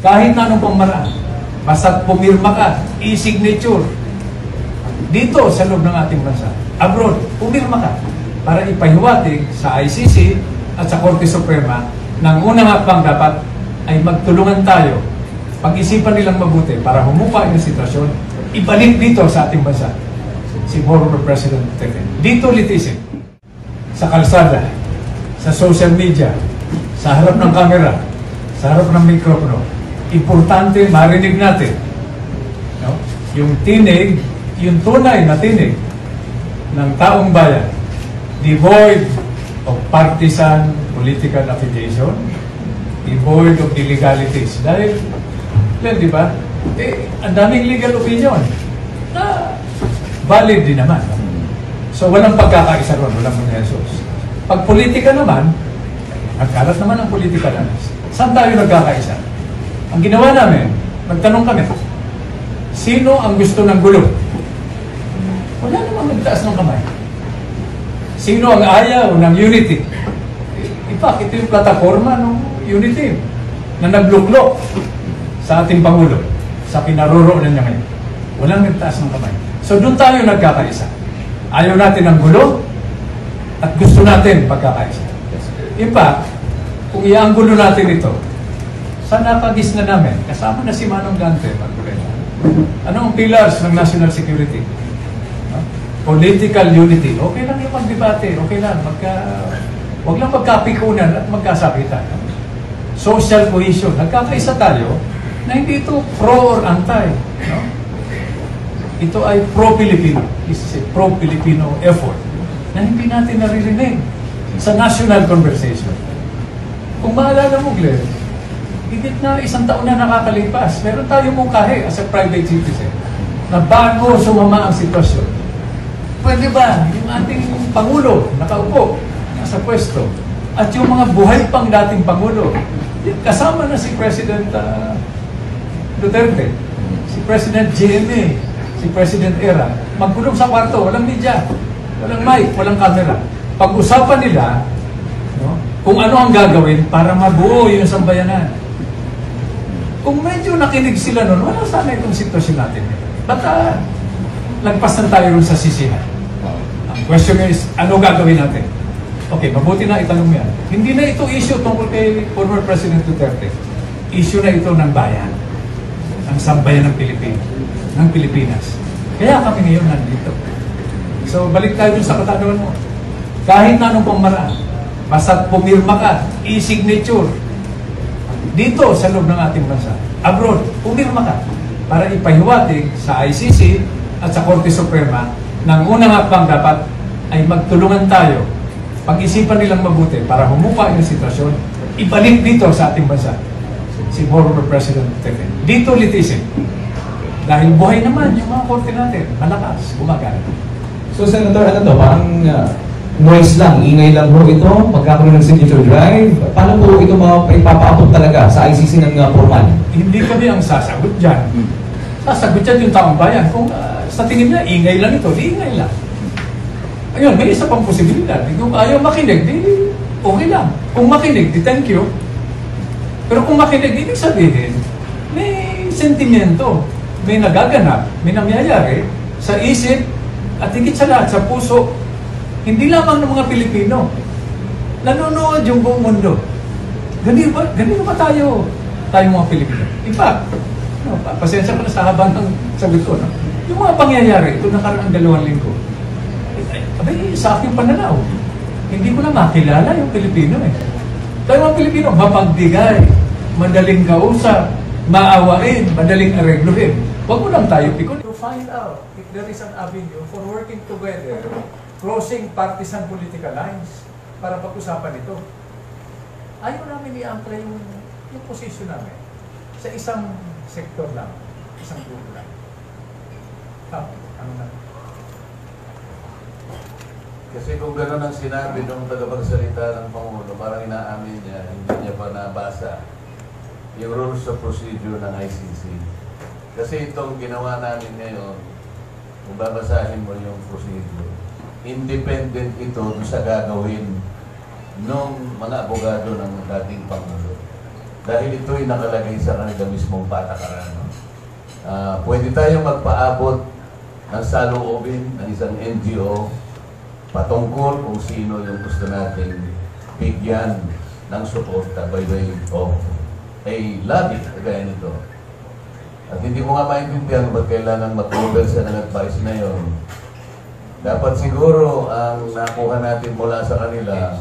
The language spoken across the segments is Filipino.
Kahit na anong pamaraan, basta pumirma ka, e-signature, dito sa loob ng ating bansa, abroad, pumirma ka para ipahiwatig sa ICC at sa Korte Suprema ng unang hakbang dapat ay magtulungan tayo, pag-isipan nilang mabuti para humupa yung sitwasyon, ibalik dito sa ating bansa si former President Duterte. Dito litisin, sa kalsada, sa social media, sa harap ng kamera, sa harap ng mikropono. Importante marinig natin, no? Yung tinig, yung tunay na tinig ng taong bayan, devoid of partisan political affiliation, devoid of illegalities. Dahil, di ba? Ang daming legal opinion na valid din naman. So, walang pagkakaisa ron, walang konsensus. Pag politika naman, nagkalat naman ang politika namin. Saan tayo nagkakaisa? Ang ginawa namin, nagtanong kami, sino ang gusto ng gulo? Wala namang nagtaas ng kamay. Sino ang ayaw ng unity? Ipak, ito yung plataforma ng unity na nagluklok sa ating Pangulo, sa pinaroroonan niya ngayon. Walang nagtaas ng kamay. So doon tayo nagkakaisa. Ayaw natin ng gulo at gusto natin pagkakaisa. Ipak, kung ianggulo natin ito, sa nakagis na namin, kasama na si Manong Gante, ano ang pillars ng national security? Political unity. Okay lang yung magdebate. Okay lang. Huwag lang magkapikunan at magkasakitan. Social cohesion. Nagkakaisa tayo na hindi ito pro or anti. No? Ito ay pro-Filipino. This is a pro-Filipino effort na hindi natin naririnig sa national conversation. Kung maalala mo, Glenn, higit na 1 taon na nakakalipas, meron tayo mungkahi as a private citizen na bago sumama ang sitwasyon. Pwede ba yung ating Pangulo nakaupo, nasa pwesto, at yung mga buhay pang dating Pangulo, kasama na si President Duterte, si President GMA, si President Era, magkulong sa kwarto, walang media, walang mic, walang camera. Pag-usapan nila, no, kung ano ang gagawin para mabuo yung sambayanan. Kung medyo nakinig sila nun, wala sana itong sitwasyon natin. Ba't lagpasan tayo rin sa sisihan? Ang question is, ano gagawin natin? Okay, mabuti na itanong yan. Hindi na ito issue tungkol kay former President Duterte. Issue na ito ng bayan, ng sambayan ng Pilipinas. Kaya kami ngayon nandito. So, balik tayo dun sa katanungan mo. Kahit na anong pamaraan, basta pumirma ka, e-signature, dito sa loob ng ating bansa, abroad, pumirma ka para ipahiwatig sa ICC at sa Korte Suprema ng unang hakbang dapat ay magtulungan tayo, pag-isipan nilang mabuti para humupa yung sitwasyon, ibalik dito sa ating bansa si former President Duterte. Dito litisin. Dahil buhay naman yung mga korte natin, malakas, gumagana. So, Senator, ano to? Parang noise lang, ingay lang po ito, magkakaroon ng signature drive. Paano po ito ipapaabot talaga sa ICC ng formal? Hindi kami ang sasagot dyan. Sasagot dyan yung taong bayan. Kung sa tingin niya, ingay lang ito, di ingay lang. Ayun, may isa pang posibilidad. Kung ayaw makinig, di okay lang. Kung makinig, di thank you. Pero kung makinig, ibig sabihin, may sentimento, may nagaganap, may nangyayari sa isip at higit sa lahat, sa puso, hindi lamang ng mga Pilipino. Nanonood yung buong mundo. Ganito ba tayo mga Pilipino? In fact, no, pasensya ko na sa habang ng sagot ko. No? Yung mga pangyayari, ito nakaraang 2 linggo, sa aking pananaw, hindi ko na makilala yung Pilipino eh. Tayo mga Pilipino, mapagdigay, madaling kausap, maawain, madaling aregluhin. Huwag mo lang tayo pikon. To find out if there is an avenue for working together, crossing partisan political lines, para pag-usapan ito. Ayaw namin i-ampla yung posisyon namin sa isang sektor lang, isang grupo lang. Ano na? Kasi kung gano'n ang sinabi ng tagapagsalita ng Pangulo, parang inaamin niya, hindi niya pa nabasa yung rules of procedure ng ICC. Kasi itong ginawa namin ngayon, kung babasahin mo yung procedure, independent ito sa gagawin ng mga abogado ng dating Pangulo. dahil ito'y nakalagay sa kanila mismong patakaran. No? Pwede tayong magpaabot ng saloobin ng isang NGO patungkol kung sino yung gusto nating bigyan ng suporta by way of a lobby, kagaya nito. At hindi ko nga maintindihan ba't kailangan mag-over sa ng advice na yun. Dapat siguro ang nakuha natin mula sa kanila,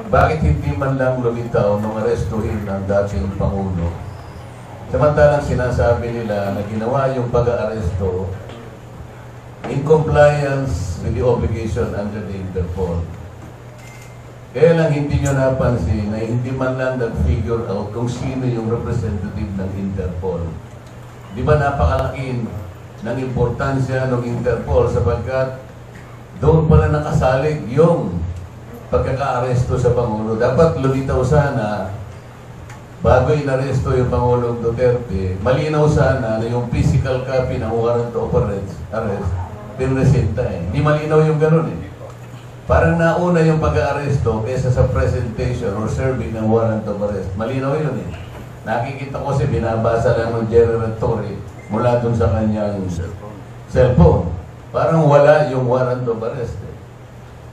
bakit hindi man lang lumitaw nung arestuhin ng dating Pangulo? Samantalang sinasabi nila na ginawa yung pag-aaresto in compliance with the obligation under the Interpol. Kaya lang hindi nyo napansin na hindi man lang nag-figure out kung sino yung representative ng Interpol. Di ba napakalaki ng importansya ng Interpol sapagkat doon pala nakasalig yung pagkaka-aresto sa Pangulo. Dapat lumitaw sana bago inaresto yung Pangulong Duterte, malinaw sana na yung physical copy ng warrant of arrest pinresenta eh. Hindi malinaw yung ganun eh. Parang nauna yung pag-aaresto kaysa sa presentation or serving ng warrant of arrest. Malinaw yun eh. Nakikita ko kasi binabasa lang ng General Torre mula dun sa kanyang cellphone. Parang wala yung warrant of arrest eh.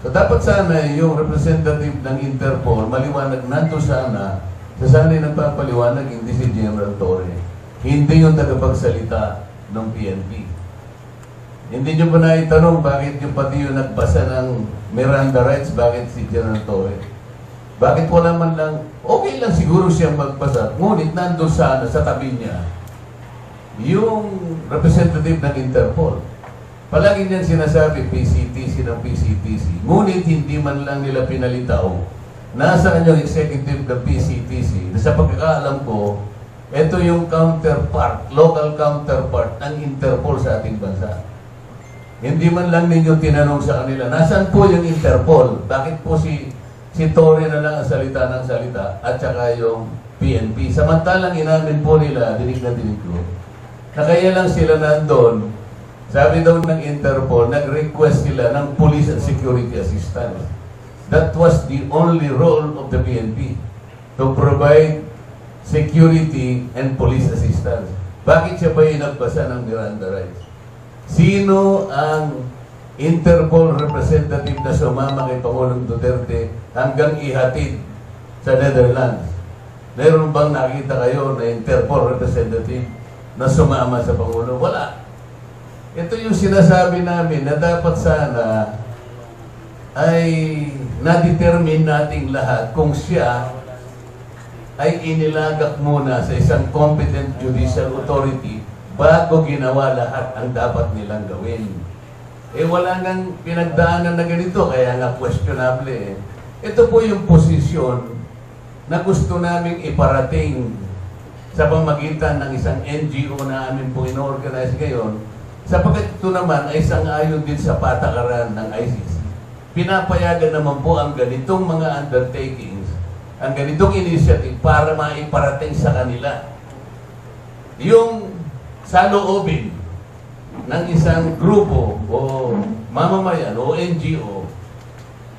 So dapat sana yung representative ng Interpol maliwanag nandun sana sana'y nagpapaliwanag hindi si General Torre. Hindi yung tagapagsalita ng PNP. Hindi nyo ba naitanong bakit yung pati yung nagbasa ng Miranda rights, bakit si General Torre? Bakit wala man lang, okay lang siguro siyang magbasa, ngunit nandun sana sa tabi niya yung representative ng Interpol. Palagi niyan sinasabi, PCTC ng PCTC. Ngunit hindi man lang nila pinalitaw. Nasaan yung executive ng PCTC? Sa pagkakaalam ko, ito yung counterpart, local counterpart ng Interpol sa ating bansa. Hindi man lang ninyo tinanong sa kanila, nasaan po yung Interpol? Bakit po si Torre na lang ang salita ng salita at saka yung PNP? Samantalang inamin po nila, dinig na dinig ko, na kaya lang sila nandun, sabi daw ng Interpol, nag-request sila ng police and security assistance. That was the only role of the PNP, to provide security and police assistance. Bakit siya ba yung nagbasa ng Miranda rights? Sino ang Interpol representative na sumama kay Pangulong Duterte hanggang ihatid sa Netherlands? Meron bang nakita kayo na Interpol representative na sumama sa Pangulo? Wala. Ito yung sinasabi namin na dapat sana ay na-determine nating lahat kung siya ay inilagak muna sa isang competent judicial authority bago ginawa lahat ang dapat nilang gawin. Eh wala nang pinagdaanan na ganito, kaya nga questionable eh. Ito po yung posisyon na gusto naming iparating sa pamagitan ng isang NGO na amin po ino-organize ngayon, sapagkat ito naman ay sang-ayon din sa patakaran ng ICC. Pinapayagan naman po ang ganitong mga undertakings, ang ganitong initiative para maiparating sa kanila yung saloobin ng isang grupo o mamamayan o NGO.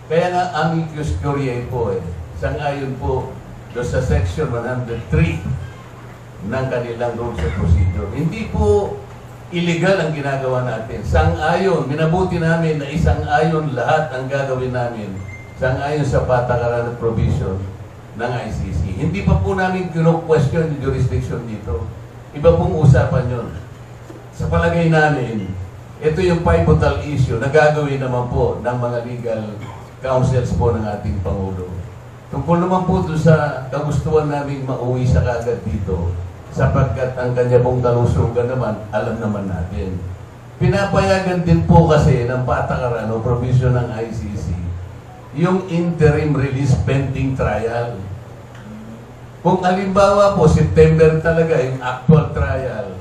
Kaya nga amicus curiae po eh. Sang-ayon po doon sa section 103 ng kanilang rules of procedure. Hindi po illegal ang ginagawa natin. Sang-ayon, minabuti namin na isang-ayon lahat ang gagawin namin. Sang-ayon sa patakaran at provision ng ICC. Hindi pa po namin kino-question yung jurisdiction dito. Iba pong usapan yun. Sa palagay namin, ito yung pivotal issue na gagawin naman po ng mga legal counsels po ng ating Pangulo. Tungkol naman po doon sa kagustuhan naming mauwi sa kagad dito, sapagkat ang kanya pong kalusugan naman, alam naman natin. Pinapayagan din po kasi ng patakaran o provision ng ICC yung interim release pending trial. Kung halimbawa po, September talaga yung actual trial,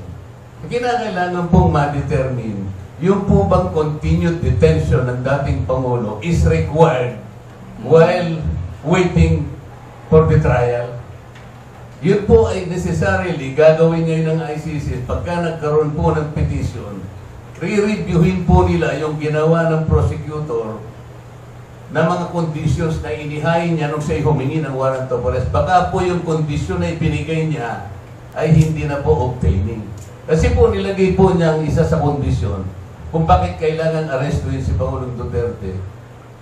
kinakailangan pong ma-determine yung po bang continued detention ng dating Pangulo is required while waiting for the trial. Yun po ay necessarily gagawin ngayon ng ICC pagka nagkaroon po ng petition, re-reviewin po nila yung ginawa ng prosecutor na mga conditions na inihain niya nung siya humingi ng warrant of arrest. Baka po yung kondisyon na ibinigay niya ay hindi na po obtaining. Kasi po nilagay po niya ang isa sa kondisyon kung bakit kailangan arrestuin si Pangulong Duterte.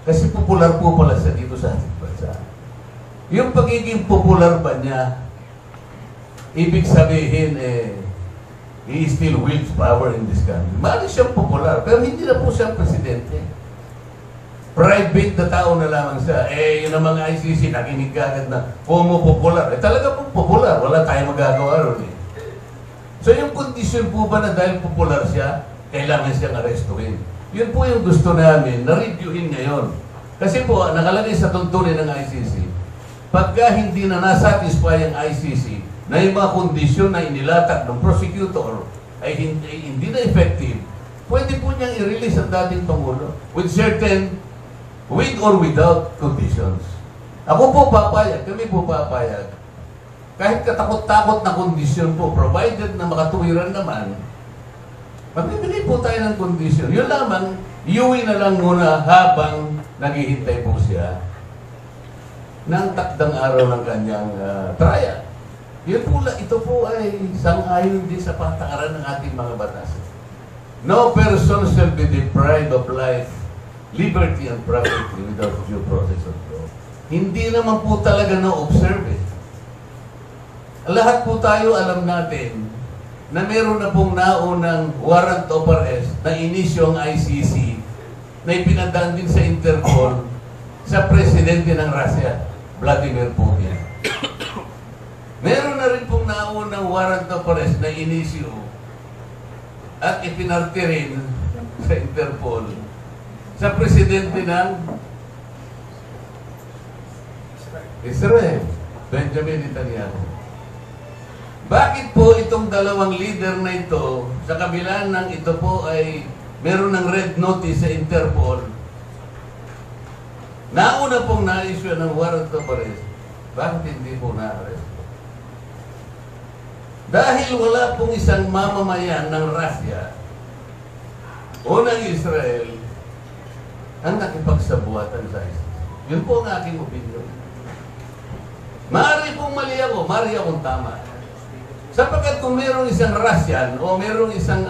Kasi popular po pala siya dito sa ating bansa. Yung pagiging popular ba niya, ibig sabihin he still wields power in this country. Maaari siyang popular, pero hindi na po siya presidente. Private na tao na lamang siya. Yun ang mga ICC, nakinig ka agad na popular. Talaga po popular. Wala tayong magagawa ron eh. So yung kondisyon po ba na dahil popular siya, kailangan siyang arestuhin? Yun po yung gusto namin na reviewin ngayon. Kasi po, nakalagay sa tuntunin ng ICC, pagka hindi na nasatisfy ang ICC na yung mga kondisyon na inilatag ng prosecutor ay hindi na effective, pwede po niyang i-release ang dating Pangulo with or without conditions. Ako po papayag, kami po papayag. Kahit katakot-takot na kondisyon po, provided na makatuwiran naman, magbibigay po tayo ng kondisyon. Yun lamang, iuwi na lang muna habang naghihintay po siya ng takdang araw ng kanyang trial. Yun po, ito po ay sang-ayon din sa patakaran ng ating mga batas. No person shall be deprived of life, liberty and property without due process of law. Hindi naman po talaga na-observe eh. Lahat po tayo alam natin na meron na pong naunang warrant of arrest na inisyo ang ICC na ipinadaan din sa Interpol sa presidente ng Russia, Vladimir Putin. Meron na rin pong naunang warrant of arrest na inisyo at ipinarte rin sa Interpol sa presidente ng Israel, Benjamin Netanyahu. Bakit po itong dalawang leader na ito, sa kabila ng ito po ay meron ng red notice sa Interpol, nauna pong na-issue ng warrant of arrest, bakit hindi po na-arrest? Dahil wala pong isang mamamayan ng Russia o ng Israel ang nakipagsabuatan sa ISIS. Yun po ang aking opinion. Maaari pong mali ako, maaari akong tama. Sapagkat kung mayroong isang Russian o mayroong isang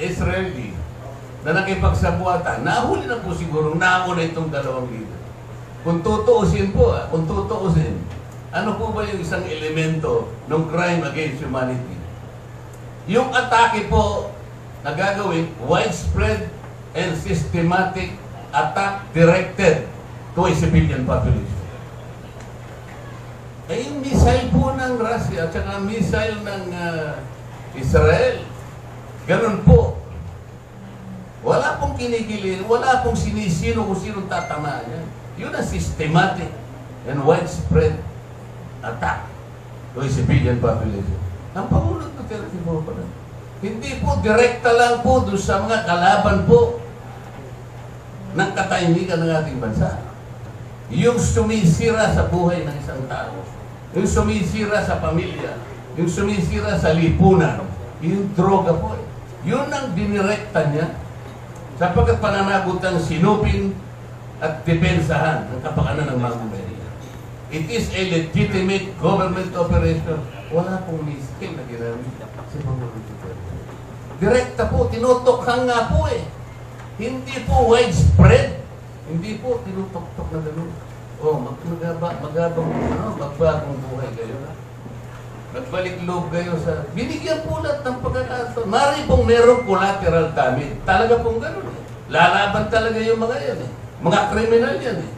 Israeli na nakipagsabuatan, nahuli na po siguro nauna itong dalawang leader. Kung tutuusin po, kung tutuusin, ano po ba yung isang elemento ng crime against humanity? Yung atake po na gagawin, widespread and systematic attack directed to a civilian population. Eh, yung missile po ng Russia at saka missile ng Israel, ganun po. Wala pong kinikilin, wala pong sinisino kung sinong tatamaan yan. Yun ang systematic and widespread attack to a civilian population. Ang Pangulo Duterte po pala. Hindi po, direkta lang po doon sa mga kalaban po ng katahimikan ng ating bansa. Yung sumisira sa buhay ng isang tao, yung sumisira sa pamilya, yung sumisira sa lipunan, yung droga po. Yun ang dinirekta niya sapagkat pananagutang sinupin at depensahan ang kapakanan ng mamamayan. It is a legitimate government operation. Wala pong miskin na ginamit si Pangulong Duterte. Direkta po, tinutokhang nga po eh. Hindi po widespread. Hindi po tinutok-tok na gano'n. Magbagong buhay kayo. Nagbalik loob kayo sa... Binigyan po lahat ng pagkakataon. Mari pong merong collateral damage. Talaga pong gano'n eh. Lalaban talaga yung mga yan eh. Mga kriminal yan eh.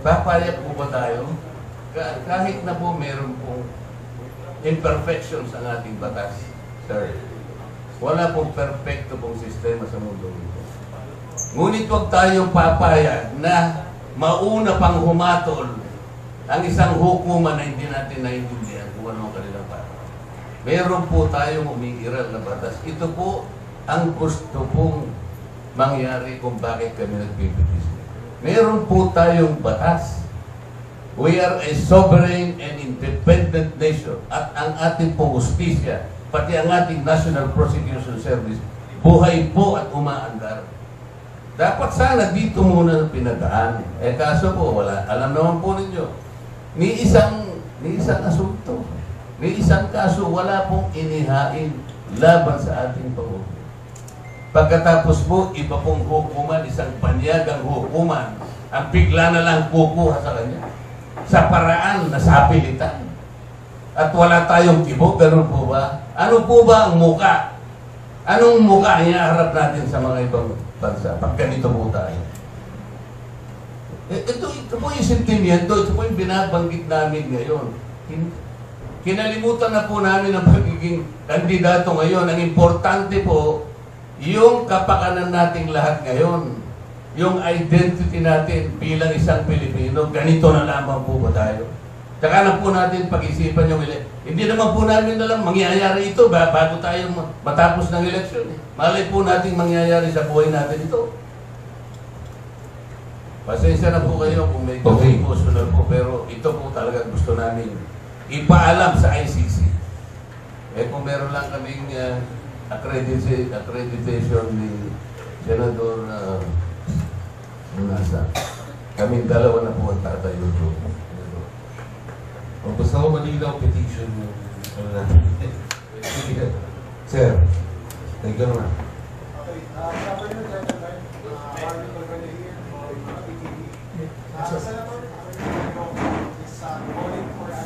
Papayag po ba tayo? Kahit na po meron pong imperfections ang ating batas, sir. Wala pong perfecto pong sistema sa mundo ito. Ngunit huwag tayong papayag na mauna pang humatol ang isang hukuman na hindi natin naiintindihan kung ano ang kanilang para. Meron po tayong umiiral na batas. Ito po ang gusto pong mangyari kung bakit kami nagpipitis. Meron po tayong batas. We are a sovereign and independent nation. At ang ating pong justisya, pati ang ating National Prosecution Service, buhay po at umaandar. Dapat sana dito muna pinadaan. Eh kaso po, wala. Alam naman po ninyo, ni isang asunto, ni isang kaso, wala pong inihain laban sa ating Pangulo. Pagkatapos po, iba pong hukuman, isang panyagang hukuman, ang bigla na lang kukuha sa kanya. Sa paraan na sapilitan. At wala tayong kibo, ganun po ba? Ano po ba ang muka? Anong muka ang iaharap natin sa mga ibang bansa? Pag ganito po tayo. Ito po yung sentimiento, ito po yung binabanggit namin ngayon. Kinalimutan na po namin ang pagiging kandidato ngayon. Ang importante po, yung kapakanan nating lahat ngayon, yung identity natin bilang isang Pilipino, ganito na lamang po ba tayo? Tsaka na po natin pag-isipan yung hindi naman po namin alam mangyayari ito bago tayo matapos ng eleksyon. Malay po natin mangyayari sa buhay natin ito. Pasensya na po kayo kung may emotional po, pero ito po talaga gusto namin ipaalam sa ICC. Eh kung meron lang kaming accreditation ni Senador Munasa, kaming dalawa na po ang tatayo doon. O basta ko Manila petition yung ano natin. Sir, thank you naman. Senator is calling for a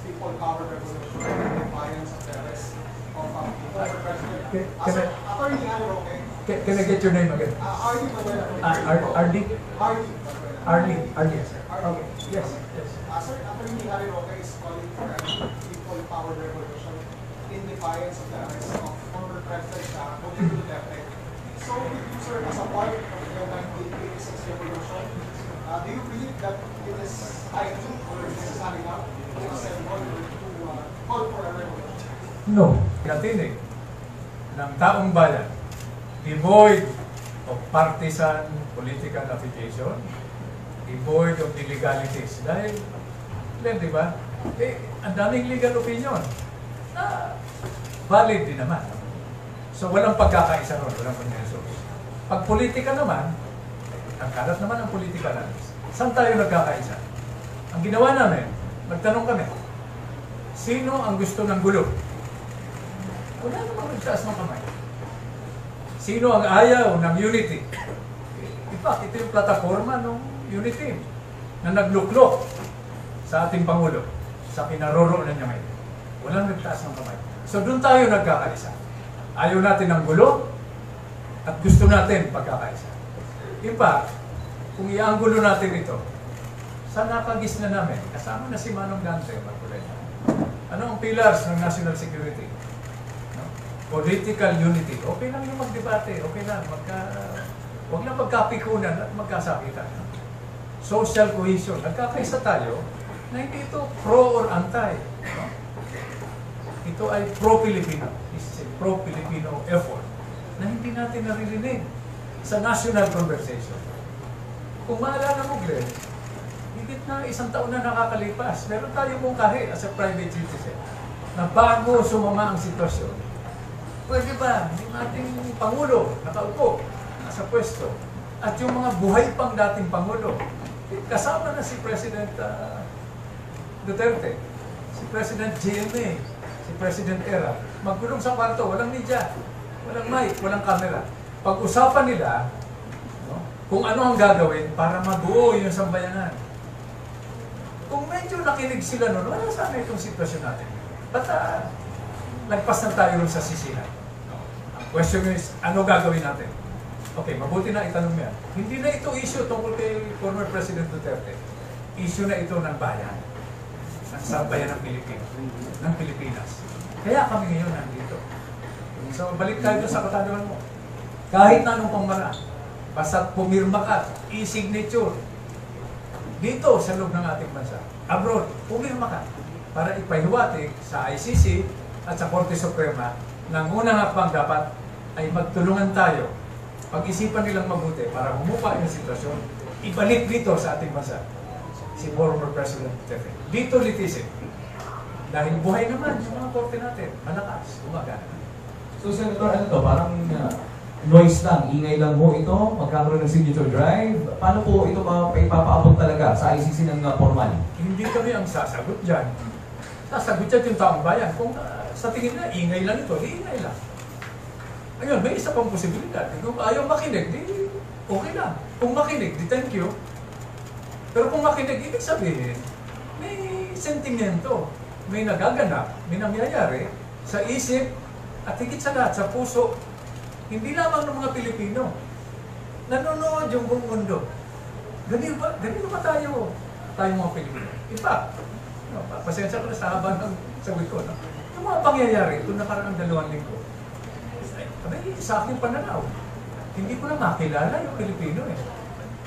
people power revolution in defiance of the arrest of former President. Attorney Harry Roque. Can I get your name again? Arlie Manuela. Arlie? Arlie, sir. Okay. Yes. Sir, Attorney Harry Roque is calling for a people power revolution in defiance of the arrest of former President Rodrigo Duterte. So, with you, sir, as a part of the 1986 revolution, do you believe that it is time or necessary now to assemble to call for a revolution? No. Katinig ng taong bayan, devoid of partisan political affiliation, devoid of illegalities. Dahil, di ba? Ang daming legal opinion. Valid din naman. So, walang pagkakaisa ron, walang konsensus. Pag politika naman, ang kalat naman ang politika natin. Saan tayo nagkakaisa? Ang ginawa namin, nagtanong kami, sino ang gusto ng gulo? Wala namang nagtaas ng kamay. Sino ang ayaw ng unity? In fact, ito yung plataforma ng unity na nagluklok sa ating Pangulo, sa pinaroroonan niya ngayon. Walang nagtaas ng kamay. So doon tayo nagkakaisa. Ayaw natin ng gulo at gusto natin pagkakaisa. In fact, kung ianggulo natin ito, sa nakagis na namin, kasama na si Manong Dante, ano ang pillars ng national security? No? Political unity. Okay lang yung magdebate, okay lang. Huwag lang magkapikunan at magkasakitan. Social cohesion. Nagkakaisa tayo na hindi ito pro or anti. No? Ito ay pro-Filipino. This is a pro-Filipino effort na hindi natin naririnig sa national conversation. Kung maalala mo, Glenn, higit na 1 taon na nakakalipas, meron tayong mungkahi as a private citizen na bago sumama ang sitwasyon, pwede ba yung ating Pangulo nakaupo, nasa pwesto, at yung mga buhay pang dating Pangulo, kasama na si President Duterte, si President GMA, si President Era, magkulong sa kwarto, walang media, walang mic, walang camera. Pag-usapan nila, no, kung ano ang gagawin para mabuo yung sambayanan. Kung medyo nakinig sila noon, wala sana itong sitwasyon natin. Ba't nagpas na tayo rin sa sisihan? No? Ang question is, ano gagawin natin? Okay, mabuti na itanong mo yan. Hindi na ito issue tungkol kay former President Duterte. Issue na ito ng bayan. Ng sambayan ng Pilipinas. Kaya kami ngayon nandito. So, balik tayo sa katanungan mo. Kahit na anong pamara, basta pumirma ka, e-signature, dito sa loob ng ating bansa, abroad, pumirma ka para ipahiwatig sa ICC at sa Korte Suprema na ang unang hakbang dapat ay magtulungan tayo, pag-isipan nilang mabuti para humupa yung sitwasyon, ibalik dito sa ating bansa si former President Duterte. Dito litisin. Dahil buhay naman yung mga korte natin, malakas, gumagana. So, Senator, ano to, parang noise lang, ingay lang ho ito, magkakaroon ng signature drive. Paano po ito maipapaabot talaga sa ICC ng formal? Hindi kami ang sasagot dyan. Sasagot dyan yung taong bayan. Kung sa tingin na, ingay lang ito, di ingay lang. Ayun, may isa pang posibilidad. Kung ayaw makinig, di okay lang. Kung makinig, di thank you. Pero kung makinig, ibig sabihin, may sentimento, may nagaganap, may nangyayari sa isip at higit sa lahat, sa puso, hindi lamang ng mga Pilipino. Nanonood yung buong mundo. Ganito ba tayo mga Pilipino? In fact, pasensya ko na sa haba ng sagot ko. No? Yung mga pangyayari, ito nakarang 2 linggo, sa aking pananaw, hindi ko na makilala yung Pilipino eh.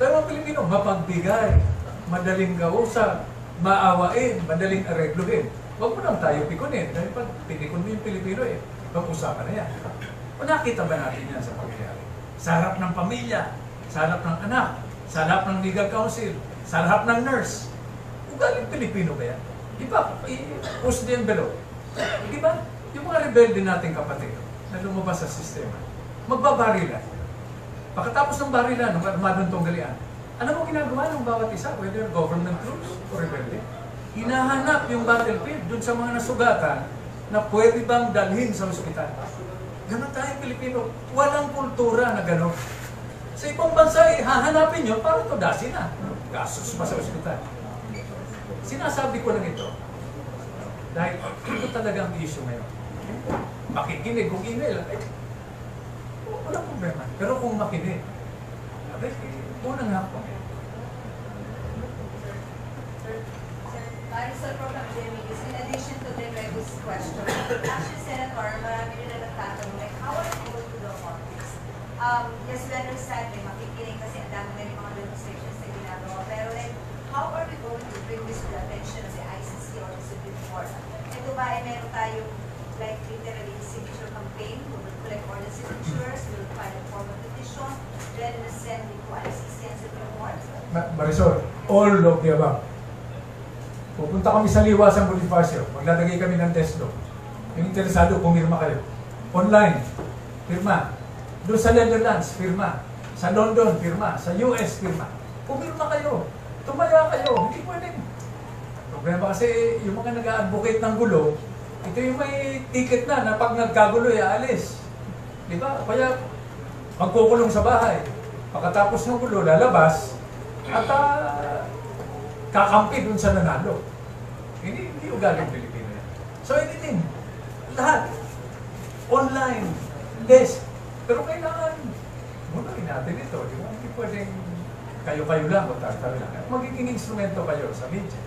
Pero ang Pilipino, mapagbigay, madaling kausap, maawain, madaling aregluhin. Huwag mo lang tayo pikunin. Dahil pag pinikon mo yung Pilipino eh, pag-usapan na yan. O nakita ba natin yan sa pangyayari? Sa harap ng pamilya, sa harap ng anak, sa harap ng legal counsel, sa harap ng nurse. Ugaling Pilipino ba yan? Di ba? Push the envelope. Di ba? Yung mga rebelde nating kapatid na lumabas sa sistema, magbabarilan. Pagkatapos ng barilan, ng armadong tunggalian, ano mo ginagawa ng bawat isa, whether government troops o rebelde? Hinahanap yung battlefield dun sa mga nasugatan na pwede bang dalhin sa ospital. Ganon tayo Pilipino. Walang kultura na ganon. Sa ibang bansa, hahanapin nyo para tudasin na. Gastos pa sa ospital. Sinasabi ko lang ito. Dahil ito talaga ang issue ngayon. Makikinig kung email, walang problema. Pero kung makinig, unang hapon. Sir Program Jimmy, in addition to the previous question, actually, Senator, marami rin na nagtatanong, like, how are you going to the office? Yes, we understand, may makikinig kasi ang dami na yung mga demonstrations na ginagawa, pero like, how are we going to bring this to the attention of the ICC or the Supreme Court? Ito ba, meron tayong, like, literally, signature campaign, we will collect all the signatures, we will file a formal petition, then we'll send it to ICC and Supreme Court? Marisol, all of the above. Pupunta kami sa Liwasang Bonifacio, maglalagay kami ng test law. Yung interesado, pumirma kayo. Online, firma. Doon sa Netherlands, firma. Sa London, firma. Sa US, firma. Pumirma kayo. Tumaya kayo. Hindi pwede. Problema kasi yung mga nag-advocate ng gulo, ito yung may ticket na pag nagkagulo, aalis. Di ba? Kaya magkukulong sa bahay. Pagkatapos ng gulo, lalabas at kakampi dun sa nanalo. Hindi ugaling Pilipino yan. So anything, lahat, online, desk. Pero kailangan, munuin natin ito. Di ba? Hindi pwedeng kayo-kayo lang o tayo lang. Magiging instrumento kayo sa media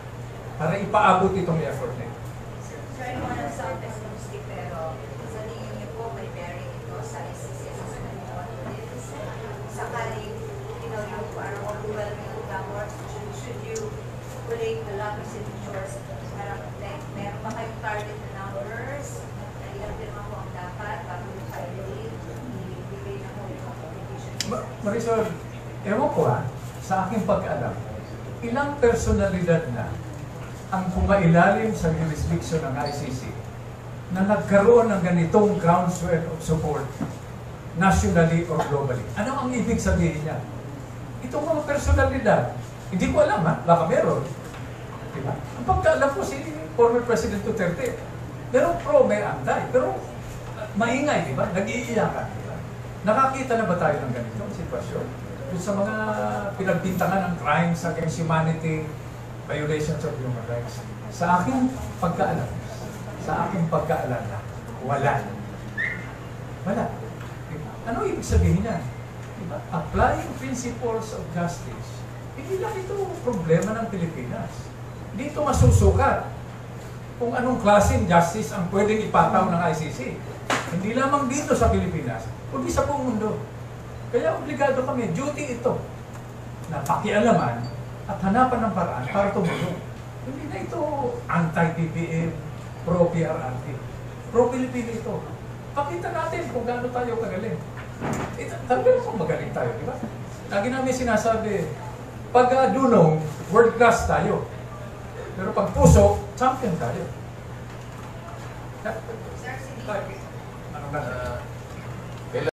para ipaabot itong effort nito. Sir, I don't want to sound pessimistic, pero sa tingin niyo po, may bearing ito sa ICC sa Supreme Court. Sakaling, yung parang overwhelming ang gamot, should you collate a lot of signatures, meron pa kayong target na numbers, na ilang firma po ang dapat, bago yung file ibigay na po yung application. Marisol, ewan ko sa aking pag-alam, ilang personalidad na ang pumailalim sa jurisdiction ng ICC na nagkaroon ng ganitong groundswell of support nationally or globally. Ano ang ibig sabihin niya? Itong mga personalidad, hindi ko alam baka meron. Diba? Ang pagkaalam ko si former President Duterte, pero pro may antay, pero maingay, di ba? Nag-iiyakan, di ba? Nakakita na ba tayo ng ganitong sitwasyon? Kung sa mga pinagbintangan ng crimes against humanity, violations of human rights, sa aking pagkaalam, wala. Wala. Ano ibig sabihin niya? Diba? Applying principles of justice, hindi lang ito problema ng Pilipinas. Dito masusukat kung anong klaseng justice ang pwedeng ipataw ng ICC. Hindi lamang dito sa Pilipinas, kundi sa buong mundo. Kaya obligado kami, duty ito, na pakialaman at hanapan ng paraan para tumulong. Hindi na ito anti-PBM, pro-PRRT. Pro-Pilipino ito. Pakita natin kung gaano tayo kagaling. Talagang kung magaling tayo, di ba? Lagi namin sinasabi, pag dunong, world class tayo. Pero pag puso, champion tayo. Sir, sige. Ano na?